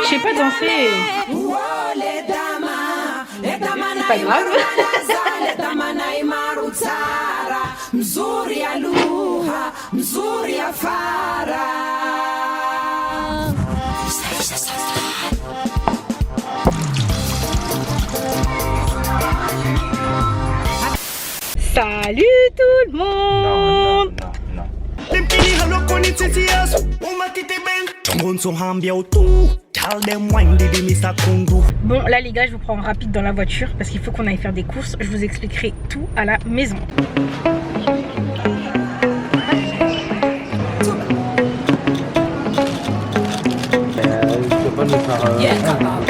Je sais pas danser. C'est pas grave. Salut tout le monde. Bon là les gars, je vous prends rapide dans la voiture parce qu'il faut qu'on aille faire des courses. Je vous expliquerai tout à la maison.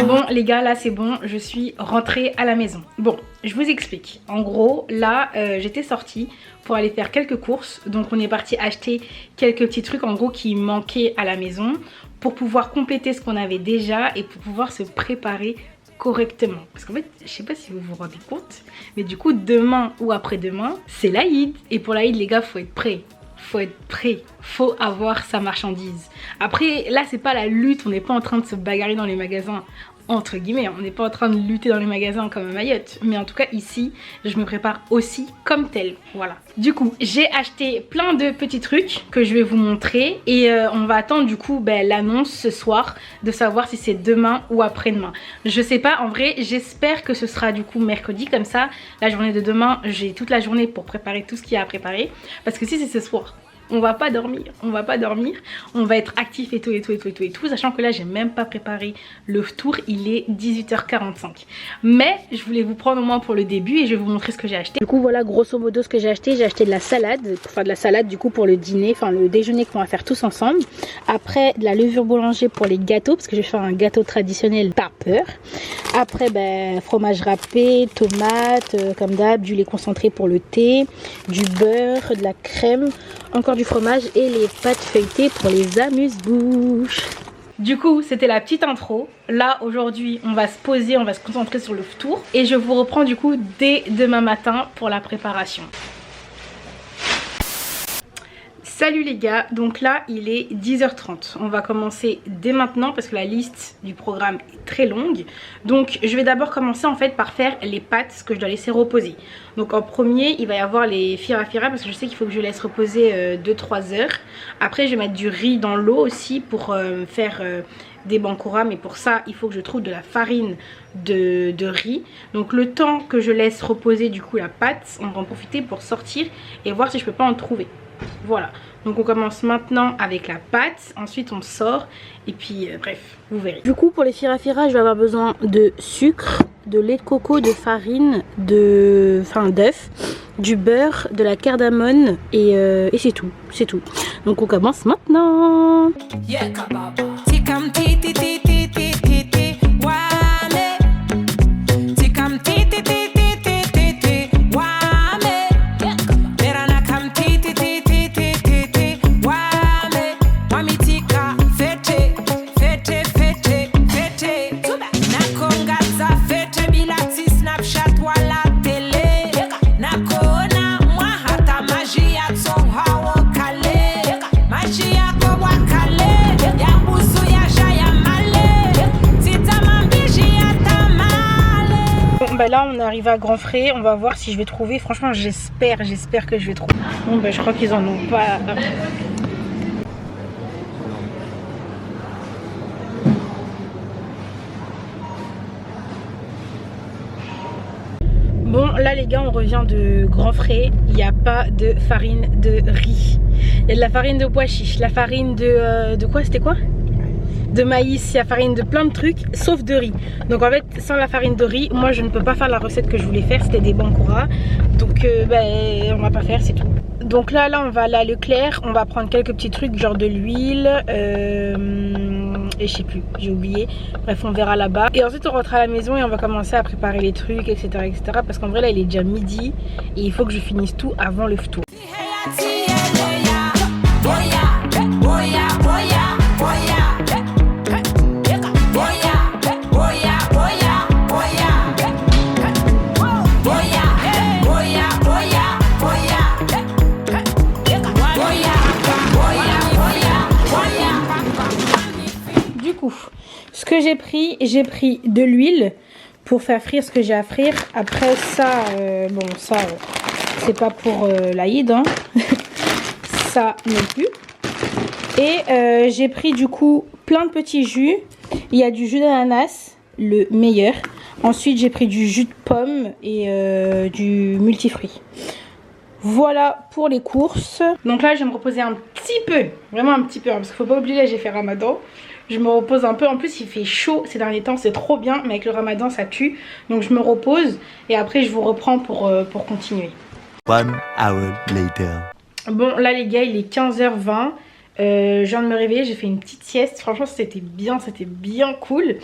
Bon les gars, là c'est bon, je suis rentrée à la maison. Bon, je vous explique. En gros, là j'étais sortie pour aller faire quelques courses. Donc on est parti acheter quelques petits trucs en gros qui manquaient à la maison pour pouvoir compléter ce qu'on avait déjà et pour pouvoir se préparer correctement. Parce qu'en fait, je sais pas si vous vous rendez compte, mais du coup demain ou après-demain, c'est l'Aïd. Et pour l'Aïd les gars, faut être prêt. Faut être prêt, faut avoir sa marchandise. Après là c'est pas la lutte, on n'est pas en train de se bagarrer dans les magasins entre guillemets, on n'est pas en train de lutter dans les magasins comme un Mayotte, mais en tout cas ici je me prépare aussi comme tel. Voilà, du coup j'ai acheté plein de petits trucs que je vais vous montrer et on va attendre du coup l'annonce ce soir de savoir si c'est demain ou après-demain. Je sais pas, en vrai j'espère que ce sera du coup mercredi, comme ça la journée de demain j'ai toute la journée pour préparer tout ce qu'il y a à préparer, parce que si c'est ce soir on va pas dormir, on va être actif et tout, sachant que là j'ai même pas préparé le tour, il est 18h45. Mais je voulais vous prendre au moins pour le début et je vais vous montrer ce que j'ai acheté. Du coup voilà grosso modo ce que j'ai acheté de la salade, pour faire de la salade du coup pour le dîner, enfin le déjeuner qu'on va faire tous ensemble. Après de la levure boulanger pour les gâteaux, parce que je vais faire un gâteau traditionnel par peur. Après fromage râpé, tomates comme d'hab, du lait concentré pour le thé, du beurre, de la crème, encore du fromage et les pâtes feuilletées pour les amuse-bouches. Du coup c'était la petite intro. Là aujourd'hui on va se poser, on va se concentrer sur le tour et je vous reprends du coup dès demain matin pour la préparation. Salut les gars, donc là il est 10h30, on va commencer dès maintenant parce que la liste du programme est très longue. Donc je vais d'abord commencer en fait par faire les pâtes que je dois laisser reposer. Donc en premier il va y avoir les firafira parce que je sais qu'il faut que je laisse reposer 2-3 heures. Après je vais mettre du riz dans l'eau aussi pour faire des bankoura, mais pour ça il faut que je trouve de la farine de riz. Donc le temps que je laisse reposer du coup la pâte, on va en profiter pour sortir et voir si je peux pas en trouver. Voilà, donc on commence maintenant avec la pâte, ensuite on sort et puis bref, vous verrez. Du coup pour les firafira je vais avoir besoin de sucre, de lait de coco, de farine, d'œuf, du beurre, de la cardamone et c'est tout, Donc on commence maintenant. Là on arrive à Grand Frais, on va voir si je vais trouver, franchement j'espère que je vais trouver. Bon je crois qu'ils en ont pas. Bon là les gars on revient de Grand Frais, il n'y a pas de farine de riz. Il y a de la farine de pois chiche, la farine de quoi, c'était quoi? De maïs, il y a farine de plein de trucs sauf de riz. Donc en fait sans la farine de riz moi je ne peux pas faire la recette que je voulais faire, c'était des bankoura. Donc on va pas faire, c'est tout. Donc là on va aller à Leclerc, on va prendre quelques petits trucs genre de l'huile et je sais plus, j'ai oublié. Bref on verra là-bas. Et ensuite on rentre à la maison et on va commencer à préparer les trucs etc, parce qu'en vrai là il est déjà midi et il faut que je finisse tout avant le tour. Ce que j'ai pris de l'huile pour faire frire ce que j'ai à frire. Après ça, bon ça c'est pas pour l'Aïd, hein. Ça non plus. Et j'ai pris du coup plein de petits jus. Il y a du jus d'ananas, le meilleur. Ensuite j'ai pris du jus de pomme et du multifruit. Voilà pour les courses. Donc là je vais me reposer un petit peu, vraiment un petit peu, hein, parce qu'il faut pas oublier, là j'ai fait Ramadan. Je me repose un peu, en plus il fait chaud ces derniers temps, c'est trop bien, mais avec le Ramadan ça tue. Donc je me repose et après je vous reprends pour continuer. 1 hour later. Bon là les gars, il est 15h20. Je viens de me réveiller, j'ai fait une petite sieste. Franchement c'était bien cool.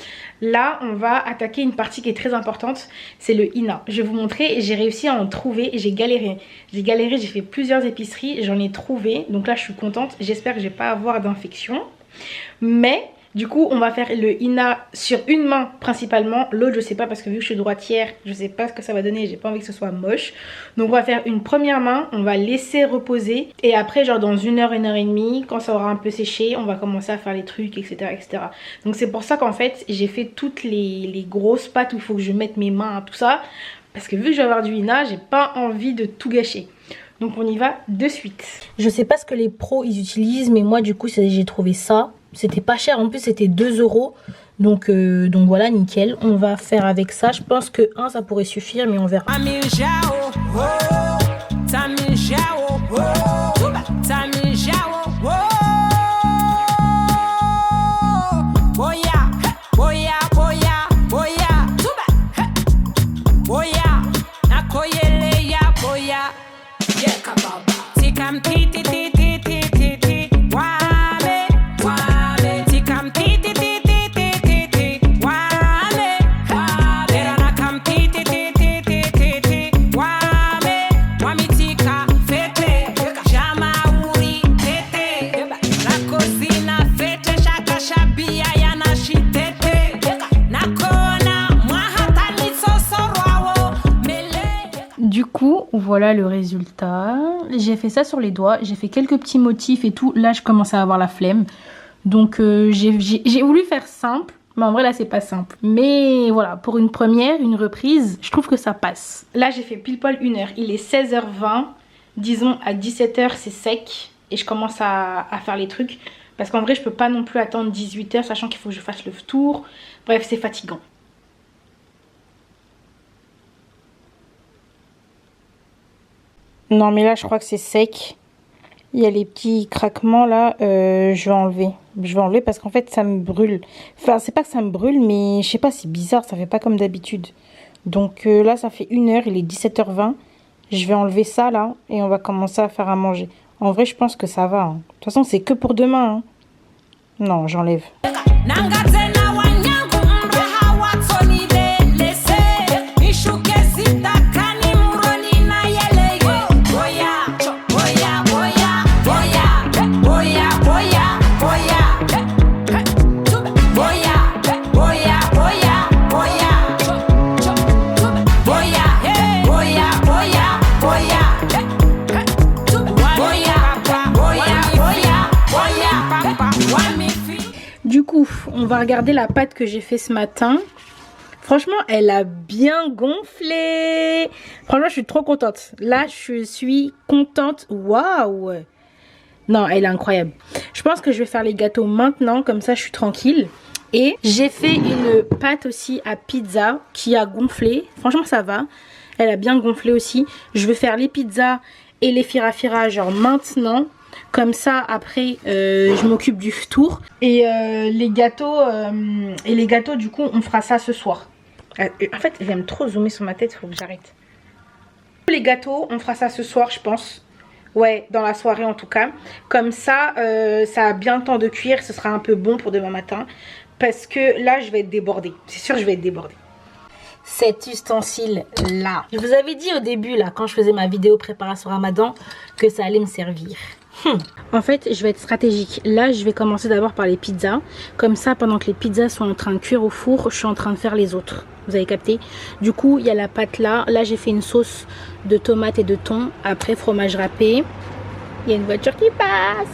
Là on va attaquer une partie qui est très importante, c'est le henna. Je vais vous montrer, j'ai réussi à en trouver. J'ai galéré, j'ai fait plusieurs épiceries, j'en ai trouvé. Donc là je suis contente, j'espère que je vais pas avoir d'infection. Mais du coup on va faire le henna sur une main principalement. L'autre je sais pas, parce que vu que je suis droitière, je sais pas ce que ça va donner, j'ai pas envie que ce soit moche. Donc on va faire une première main, on va laisser reposer. Et après genre dans 1 heure, 1 heure et demie, quand ça aura un peu séché, on va commencer à faire les trucs, etc. etc. Donc c'est pour ça qu'en fait j'ai fait toutes les grosses pâtes où il faut que je mette mes mains, tout ça. Parce que vu que je vais avoir du henna, j'ai pas envie de tout gâcher. Donc on y va de suite. Je sais pas ce que les pros ils utilisent, mais moi du coup j'ai trouvé ça. C'était pas cher, en plus c'était 2 €. Donc voilà, nickel. On va faire avec ça. Je pense que ça pourrait suffire, mais on verra. Du coup, voilà le résultat. J'ai fait ça sur les doigts, j'ai fait quelques petits motifs et tout. Là, je commence à avoir la flemme. Donc, j'ai voulu faire simple. Mais en vrai, là, c'est pas simple. Mais voilà, pour une première, une reprise, je trouve que ça passe. Là, j'ai fait pile poil 1 heure. Il est 16h20. Disons, à 17h, c'est sec. Et je commence à faire les trucs. Parce qu'en vrai, je peux pas non plus attendre 18h, sachant qu'il faut que je fasse le tour. Bref, c'est fatigant. Non mais là je crois que c'est sec. Il y a les petits craquements là. Je vais enlever. Je vais enlever parce qu'en fait ça me brûle. Enfin c'est pas que ça me brûle, mais je sais pas, c'est bizarre. Ça fait pas comme d'habitude. Donc là ça fait 1 heure. Il est 17h20. Je vais enlever ça là. Et on va commencer à faire à manger. En vrai je pense que ça va. Hein. De toute façon c'est que pour demain. Hein. Non, j'enlève. Du coup, on va regarder la pâte que j'ai fait ce matin. Franchement, elle a bien gonflé. Franchement, je suis trop contente. Là, je suis contente. Waouh! Non, elle est incroyable. Je pense que je vais faire les gâteaux maintenant. Comme ça, je suis tranquille. Et j'ai fait une pâte aussi à pizza qui a gonflé. Franchement, ça va. Elle a bien gonflé aussi. Je vais faire les pizzas et les firafira genre maintenant. Comme ça après je m'occupe du tour. Et les gâteaux du coup on fera ça ce soir. En fait j'aime trop zoomer sur ma tête, faut que j'arrête. Les gâteaux on fera ça ce soir je pense. Ouais, dans la soirée en tout cas. Comme ça ça a bien le temps de cuire. Ce sera un peu bon pour demain matin. Parce que là je vais être débordée. C'est sûr je vais être débordée. Cet ustensile là, je vous avais dit au début là quand je faisais ma vidéo préparation Ramadan que ça allait me servir. En fait je vais être stratégique. Là je vais commencer d'abord par les pizzas. Comme ça pendant que les pizzas sont en train de cuire au four, je suis en train de faire les autres. Vous avez capté? Du coup il y a la pâte là. Là j'ai fait une sauce de tomates et de thon. Après fromage râpé. Il y a une voiture qui passe.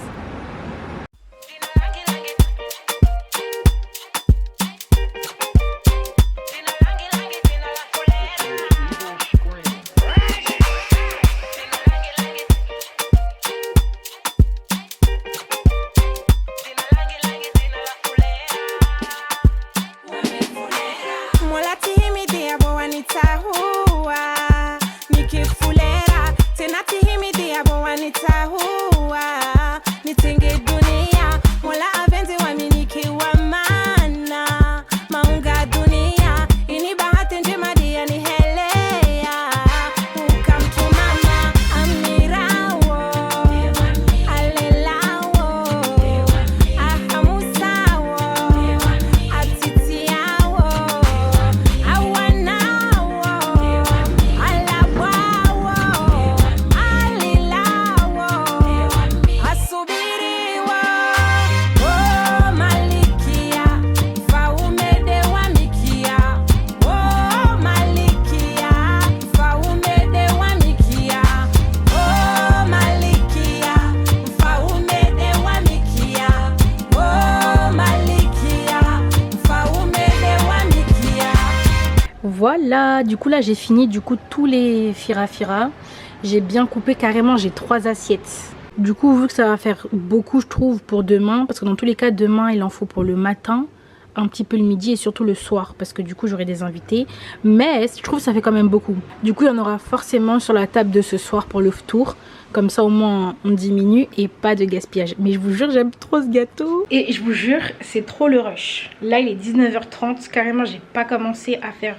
voilà, du coup là j'ai fini tous les firafira. J'ai bien coupé carrément, j'ai 3 assiettes. Du coup, vu que ça va faire beaucoup, je trouve, pour demain, parce que dans tous les cas, demain, il en faut pour le matin, un petit peu le midi et surtout le soir, parce que du coup, j'aurai des invités. Mais je trouve que ça fait quand même beaucoup. Du coup, il y en aura forcément sur la table de ce soir pour le tour. Comme ça, au moins, on diminue et pas de gaspillage. Mais je vous jure, j'aime trop ce gâteau. Et je vous jure, c'est trop le rush. Là, il est 19h30. Carrément, j'ai pas commencé à faire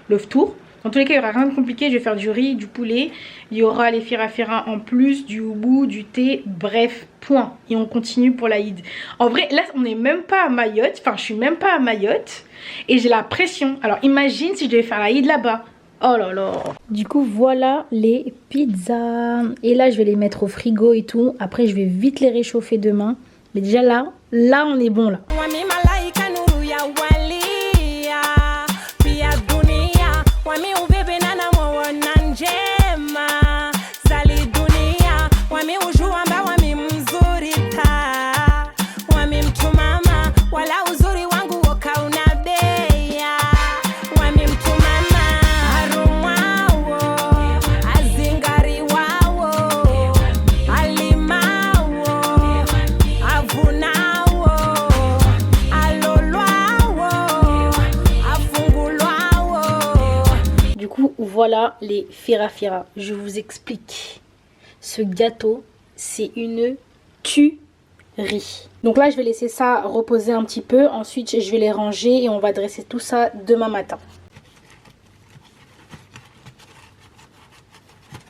le tour. Dans tous les cas, il n'y aura rien de compliqué. Je vais faire du riz, du poulet. Il y aura les firafira en plus, du houbou, du thé. Bref, point. Et on continue pour l'Aïd. En vrai, là, on n'est même pas à Mayotte. Enfin, je suis même pas à Mayotte. Et j'ai la pression. Alors, imagine si je devais faire l'Aïd là-bas. Oh là là. Du coup, voilà les pizzas. Et là, je vais les mettre au frigo et tout. Après, je vais vite les réchauffer demain. Mais déjà là, on est bon là. Voilà les firafira. Je vous explique. Ce gâteau, c'est une tuerie. Donc là, je vais laisser ça reposer un petit peu. Ensuite, je vais les ranger et on va dresser tout ça demain matin.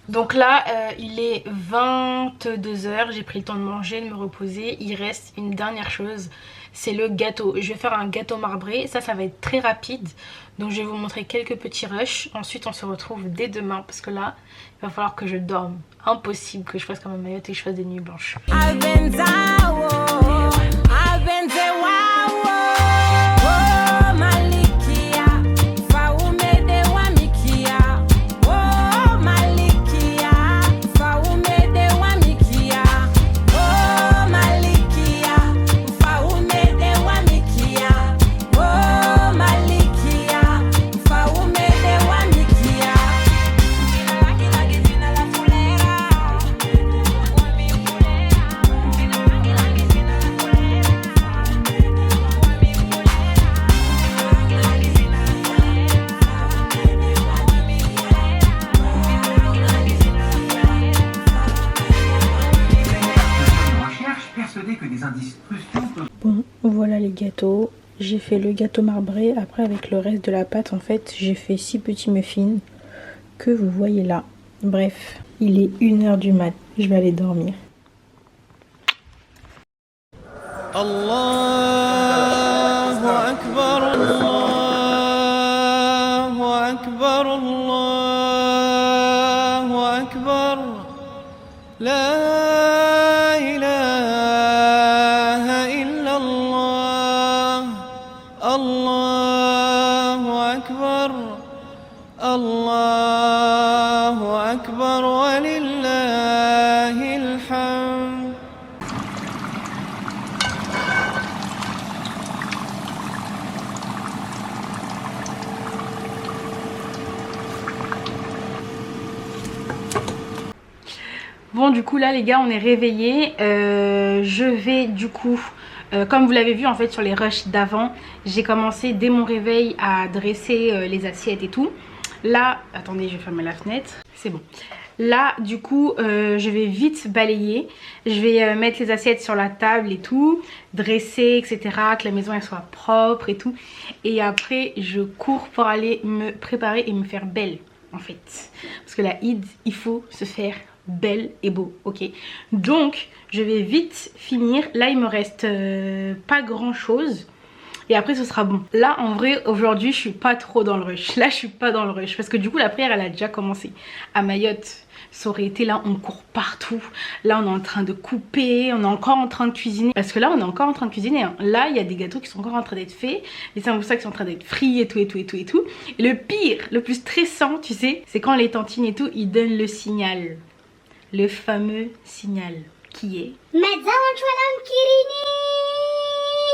Donc là, il est 22 h. J'ai pris le temps de manger, de me reposer. Il reste une dernière chose. C'est le gâteau. Je vais faire un gâteau marbré. Ça va être très rapide. Donc je vais vous montrer quelques petits rushs. Ensuite, on se retrouve dès demain. Parce que là, il va falloir que je dorme. Impossible que je fasse comme un Mayotte et que je fasse des nuits blanches. Bon, voilà les gâteaux. J'ai fait le gâteau marbré. Après, avec le reste de la pâte, en fait, j'ai fait 6 petits muffins que vous voyez là. Bref, il est 1 h du mat. Je vais aller dormir. Allahu Akbar, Allahu Akbar, Allahu Akbar. La Allahu Akbar wa lillahil hamd. Bon, du coup là les gars, on est réveillés. Je vais du coup comme vous l'avez vu en fait sur les rushs d'avant, j'ai commencé dès mon réveil à dresser les assiettes et tout. Là, attendez, je vais fermer la fenêtre, c'est bon. Là, du coup, je vais vite balayer. Je vais mettre les assiettes sur la table et tout, dresser, etc. Que la maison elle soit propre et tout. Et après, je cours pour aller me préparer et me faire belle, en fait. Parce que la Eid, il faut se faire belle et beau, ok. Donc, je vais vite finir. Là, il me reste pas grand-chose. Et après ce sera bon. Là en vrai aujourd'hui je suis pas trop dans le rush. Là je suis pas dans le rush parce que du coup la prière elle a déjà commencé. À Mayotte ça aurait été là on court partout. Là on est en train de couper, on est encore en train de cuisiner. Parce que là on est encore en train de cuisiner hein. Là il y a des gâteaux qui sont encore en train d'être faits. Les samoussas qui sont en train d'être frits et tout et tout et tout et tout. Et le pire, le plus stressant tu sais, c'est quand les tantines et tout ils donnent le signal. Le fameux signal qui est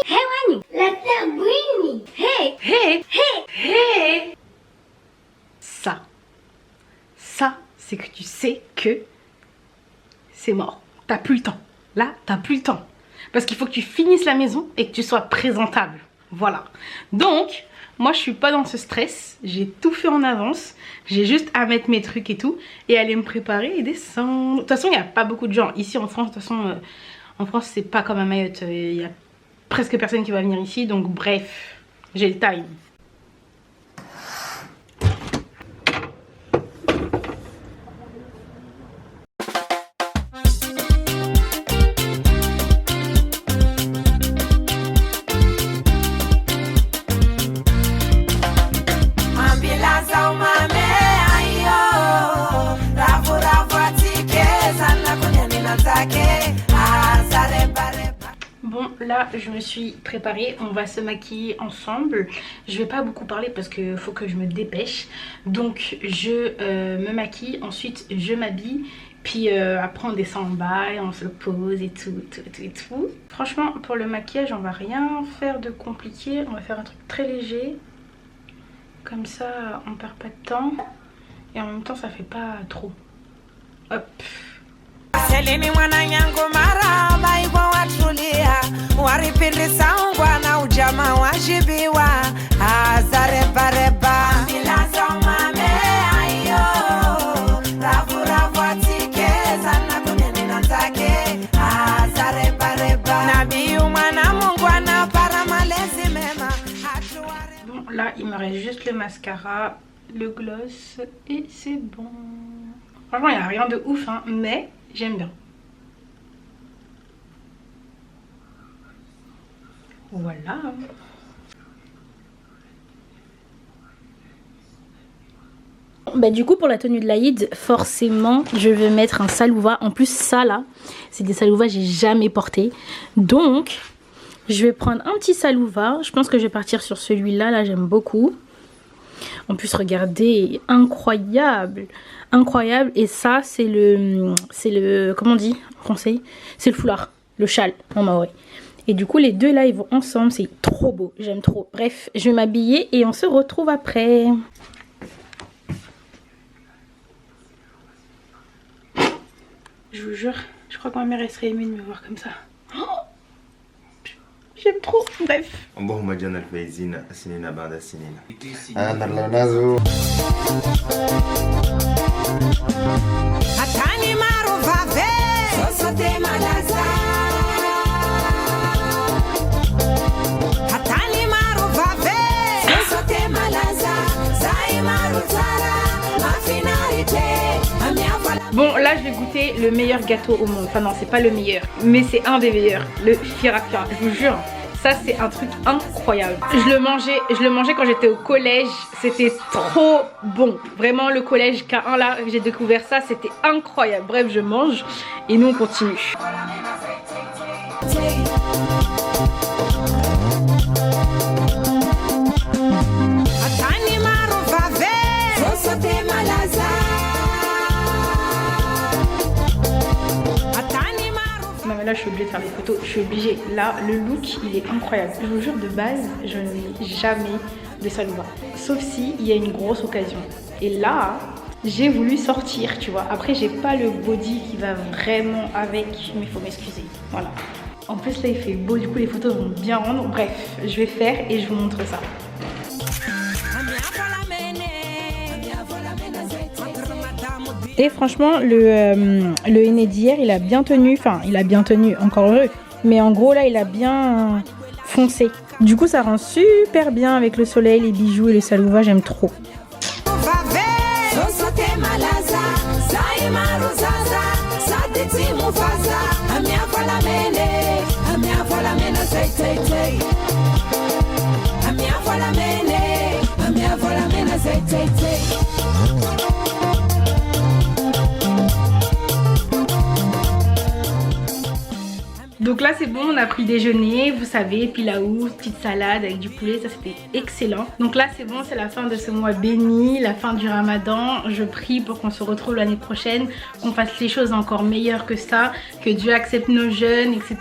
Hewani, la tabwini. Hey, hey, hey, hey. c'est que c'est mort. T'as plus le temps. Là, t'as plus le temps. Parce qu'il faut que tu finisses la maison et que tu sois présentable. Voilà. Donc, moi, je suis pas dans ce stress. J'ai tout fait en avance. J'ai juste à mettre mes trucs et tout. Et aller me préparer et descendre. De toute façon, il n'y a pas beaucoup de gens. Ici, en France, de toute façon, en France, c'est pas comme à Mayotte. Il y a presque personne qui va venir ici. Donc, bref, j'ai le time. Bon, là je me suis préparée, on va se maquiller ensemble. Je vais pas beaucoup parler parce que faut que je me dépêche. Donc je me maquille, ensuite je m'habille. Puis après on descend en bas et on se pose et tout. Franchement pour le maquillage on va rien faire de compliqué. On va faire un truc très léger. Comme ça on perd pas de temps. Et en même temps ça fait pas trop. Hop. Bon là il me reste juste le mascara, le gloss et c'est bon. Franchement il n'y a rien de ouf hein, mais j'aime bien. Voilà. Bah du coup pour la tenue de l'Aïd, forcément je vais mettre un salouva. En plus ça là, c'est des salouvas que j'ai jamais porté. Donc je vais prendre un petit salouva. Je pense que je vais partir sur celui-là. Là j'aime beaucoup. En plus regardez, incroyable. Incroyable. Et ça c'est le comment on dit en français, c'est le foulard, le châle en maori. Et du coup les deux là ils vont ensemble, c'est trop beau, j'aime trop. Bref, je vais m'habiller et on se retrouve après. Je vous jure, je crois que ma mère elle serait émue de me voir comme ça. Oh, j'aime trop, bref. Bon là je vais goûter le meilleur gâteau au monde. Enfin non c'est pas le meilleur, mais c'est un des meilleurs. Le Firafia, je vous jure. Ça c'est un truc incroyable. Je le mangeais quand j'étais au collège. C'était trop bon. Vraiment le collège K1 là, j'ai découvert ça, c'était incroyable. Bref je mange et nous on continue. Non mais là je suis obligée de faire des photos, je suis obligée. Là le look il est incroyable. Je vous jure de base je ne mets jamais de salouva. Sauf si il y a une grosse occasion. Et là j'ai voulu sortir tu vois. Après j'ai pas le body qui va vraiment avec, mais il faut m'excuser. Voilà. En plus là il fait beau, du coup les photos vont bien rendre. Bref je vais faire et je vous montre ça. Et franchement le henné d'hier il a bien tenu, enfin il a bien tenu, encore heureux, mais en gros là il a bien foncé. Du coup ça rend super bien avec le soleil, les bijoux et le salouva, j'aime trop. Donc là c'est bon, on a pris déjeuner, vous savez, pilaou, petite salade avec du poulet, ça c'était excellent. Donc là c'est bon, c'est la fin de ce mois béni, la fin du ramadan. Je prie pour qu'on se retrouve l'année prochaine, qu'on fasse les choses encore meilleures que ça, que Dieu accepte nos jeûnes, etc.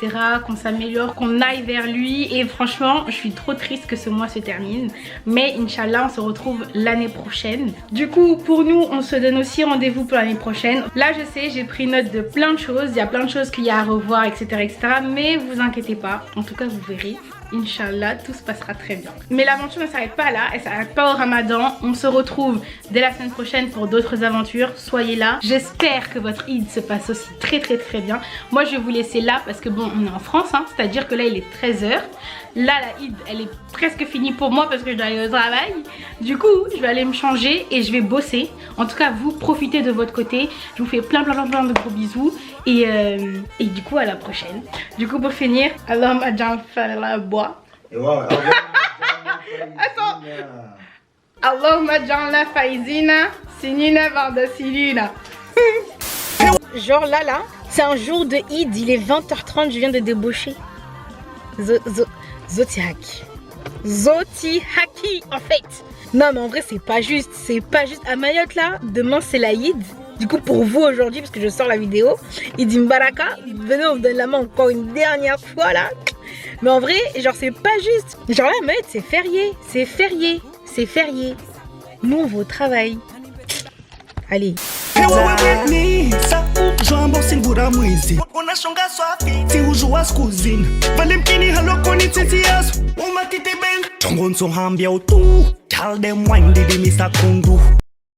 Qu'on s'améliore, qu'on aille vers lui. Et franchement je suis trop triste que ce mois se termine, mais Inch'Allah on se retrouve l'année prochaine. Du coup pour nous on se donne aussi rendez-vous pour l'année prochaine. Là je sais, j'ai pris note de plein de choses, il y a plein de choses qu'il y a à revoir, etc., etc. Mais vous inquiétez pas, en tout cas vous verrez, Inch'Allah tout se passera très bien. Mais l'aventure ne s'arrête pas là, elle s'arrête pas au ramadan. On se retrouve dès la semaine prochaine pour d'autres aventures, soyez là. J'espère que votre Eid se passe aussi très bien. Moi je vais vous laisser là parce que bon on est en France, hein, c'est à dire que là il est 13 h. Là la Eid elle est presque finie pour moi parce que je dois aller au travail. Du coup je vais aller me changer et je vais bosser. En tout cas vous profitez de votre côté. Je vous fais plein de gros bisous. Et du coup à la prochaine. Du coup pour finir, Allahumma ja'al la bois. Attends. Allahumma ja'alna faizina sinina ba'da sinina. Genre là c'est un jour de Eid, il est 20 h 30, je viens de débaucher. Zotihaki en fait. Non mais en vrai c'est pas juste à Mayotte là, demain c'est la Eid. Du coup pour vous aujourd'hui, parce que je sors la vidéo, Eid Mbaraka, venez on vous donne la main encore une dernière fois là. Mais en vrai genre c'est pas juste. Genre là Mayotte c'est férié. Nous on va au travail. Allez. Joambo singura mwizi unashonga swafi si ujua skuzini vale mkini halokoni titi yasu umatite ben tongonso hambia utu tell them wine didi misa kundu